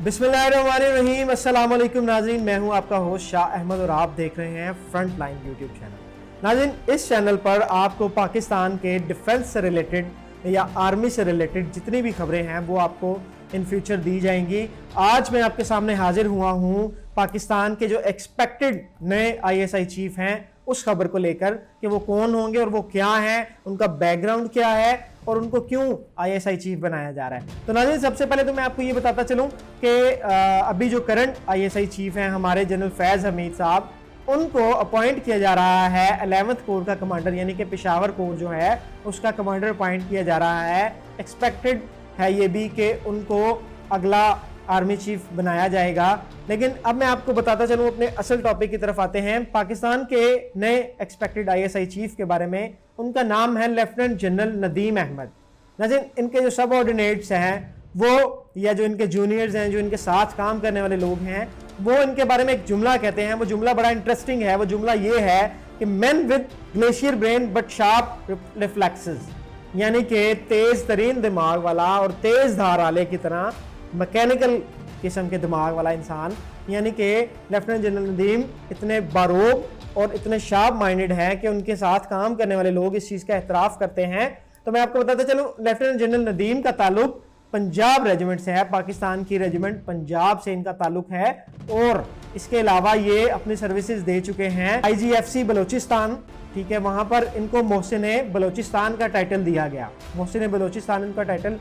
बिस्मिल्लाहिर्रहमानिर्रहीम। अस्सलाम वालेकुम नाज़रीन, मैं हूं आपका होस्ट शाह अहमद और आप देख रहे हैं फ्रंट लाइन यूट्यूब चैनल। नाज़रीन, इस चैनल पर आपको पाकिस्तान के डिफेंस से रिलेटेड या आर्मी से रिलेटेड जितनी भी खबरें हैं वो आपको इन फ्यूचर दी जाएंगी। आज मैं आपके सामने हाजिर हुआ हूं पाकिस्तान के जो एक्सपेक्टेड नए ISI चीफ हैं उस खबर को लेकर कि वो कौन होंगे और वो क्या हैं, उनका बैकग्राउंड क्या है और उनको क्यों ISI चीफ बनाया जा रहा है। तो नाज़रीन, सबसे पहले तो मैं आपको ये बताता चलूं कि अभी जो करंट ISI चीफ हैं हमारे जनरल फैज़ हमीद साहब, उनको अपॉइंट किया जा रहा है 11th कोर का कमांडर, यानी कि पेशावर कोर जो है उसका कमांडर अपॉइंट किया जा रहा है। एक्सपेक्टेड है ये भी कि उनको अगला आर्मी चीफ बनाया जाएगा। लेकिन अब मैं आपको बताता चलूं, अपने असल टॉपिक की तरफ आते हैं। पाकिस्तान के नए एक्सपेक्टेड ISI चीफ के बारे में, उनका नाम है लेफ्टिनेंट जनरल नदीम अहमद। नाज़रीन, इनके जो सब ऑर्डिनेट्स हैं वो, या जो इनके जूनियर्स हैं, जो इनके साथ काम करने वाले लोग हैं, वो इनके बारे में एक जुमला कहते हैं। वो जुमला बड़ा इंटरेस्टिंग है। वो जुमला ये है कि man with glacier brain but sharp reflexes, यानी कि तेज तरीन दिमाग वाला और तेज धार वाले की तरह मैकेनिकल किस्म के दिमाग वाला इंसान, यानी कि लेफ्टिनेंट जनरल नदीम इतने बारोब और इतने शार्प माइंडेड हैं कि उनके साथ काम करने वाले लोग इस चीज़ का एतराफ़ करते हैं। तो मैं आपको बताता चलूँ, लेफ्टिनेंट जनरल नदीम का ताल्लुक पंजाब रेजिमेंट से है। पाकिस्तान की रेजिमेंट पंजाब से इनका ताल्लुक है और इसके अलावा ये अपनी सर्विसेज दे चुके हैं IGFC बलोचिस्तान। ठीक है, वहां पर इनको मोहसिन बलोचिस्तान का टाइटल दिया गया। मोहसिन बलोचिस्तान इनका टाइटल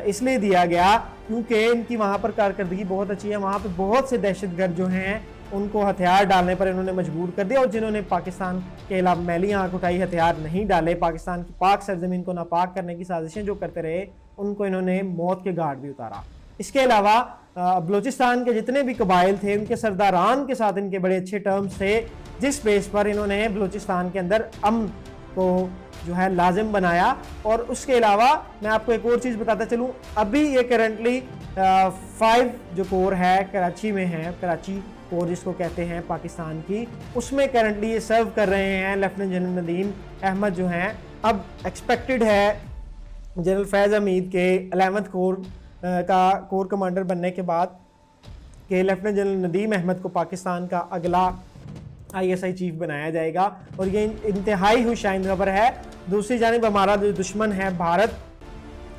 इसलिए दिया गया क्योंकि इनकी वहां पर कारकर्दगी बहुत अच्छी है। वहां पर बहुत से दहशतगर्द जो हैं उनको हथियार डालने पर इन्होंने मजबूर कर दिया, और जिन्होंने पाकिस्तान के खिलाफ मैली आंख उठाई, हथियार नहीं डाले, पाकिस्तान की पाक सरजमीन को नापाक करने की साजिशें जो करते रहे, उनको इन्होंने मौत के घाट भी उतारा। इसके अलावा बलोचिस्तान के जितने भी कबाइल थे उनके सरदारान के साथ इनके बड़े अच्छे टर्म्स थे, जिस बेस पर इन्होंने बलोचिस्तान के अंदर अमन को जो है लाजिम बनाया। और उसके अलावा मैं आपको एक और चीज़ बताता चलूँ, अभी ये करंटली 5 जो कोर है कराची में है, कराची कोर जिसको कहते हैं पाकिस्तान की, उसमें करंटली ये सर्व कर रहे हैं लेफ्टिनेंट जनरल नदीम अहमद जो हैं। अब एक्सपेक्टेड है जनरल फैज़ हमीद के 11th कोर का कोर कमांडर बनने के बाद कि लेफ्टिनेंट जनरल नदीम अहमद को पाकिस्तान का अगला ISI चीफ बनाया जाएगा, और ये इंतहाई हुशाइन खबर है। दूसरी जानिब हमारा जो दुश्मन है भारत,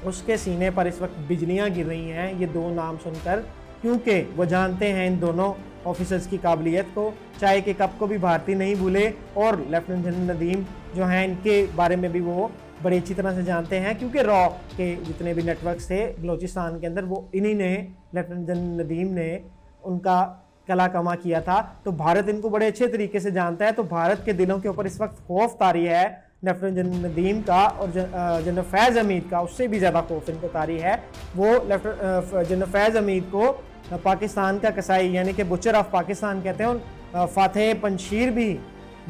उसके सीने पर इस वक्त बिजलियां गिर रही हैं ये दो नाम सुनकर, क्योंकि वो जानते हैं इन दोनों ऑफिसर्स की काबिलियत को। चाहे कि कब को भी भारतीय नहीं भूले, और लेफ्टिनेंट जनरल नदीम जो हैं इनके बारे में भी वो बड़ी अच्छी तरह से जानते हैं, क्योंकि रॉ के जितने भी नेटवर्क्स थे बलोचिस्तान के अंदर वो इन्हीं ने, लेफ्टिनेंट जनरल नदीम ने उनका कला कमा किया था। तो भारत इनको बड़े अच्छे तरीके से जानता है। तो भारत के दिलों के ऊपर इस वक्त खौफ तारी है लेफ्टिनेंट जनरल नदीम का, और जनरल फैज़ हमीद का उससे भी ज़्यादा खौफ इनको तारी है। वो जनरल फैज़ हमीद को पाकिस्तान का कसाई, यानी कि बुचर ऑफ पाकिस्तान कहते हैं, और फातेह पंशीर भी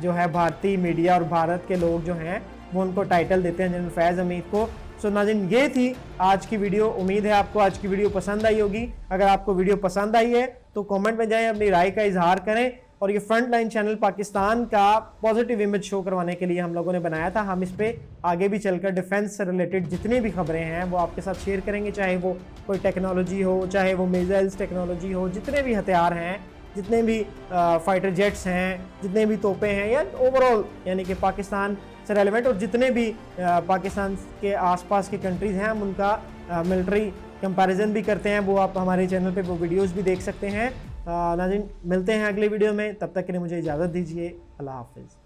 जो है भारतीय मीडिया और भारत के लोग जो हैं वो उनको टाइटल देते हैं जनरल फैज़ हमीद को। सो नाज़रीन, ये थी आज की वीडियो। उम्मीद है आपको आज की वीडियो पसंद आई होगी। अगर आपको वीडियो पसंद आई है तो कमेंट में जाएं, अपनी राय का इजहार करें। और ये फ्रंट लाइन चैनल पाकिस्तान का पॉजिटिव इमेज शो करवाने के लिए हम लोगों ने बनाया था। हम इस पे आगे भी चलकर डिफेंस से रिलेटेड जितनी भी खबरें हैं वो आपके साथ शेयर करेंगे, चाहे वो कोई टेक्नोलॉजी हो, चाहे वो मिसाइल्स टेक्नोलॉजी हो, जितने भी हथियार हैं, जितने भी फाइटर जेट्स हैं, जितने भी तोपें हैं, या ओवरऑल यानी कि पाकिस्तान से रेलिवेंट, और जितने भी पाकिस्तान के आसपास के कंट्रीज़ हैं हम उनका मिलिट्री कंपैरिजन भी करते हैं। वो आप हमारे चैनल पे वो वीडियोस भी देख सकते हैं। नाज़रीन, मिलते हैं अगले वीडियो में, तब तक के लिए मुझे इजाज़त दीजिए। अल्लाह हाफ़िज़।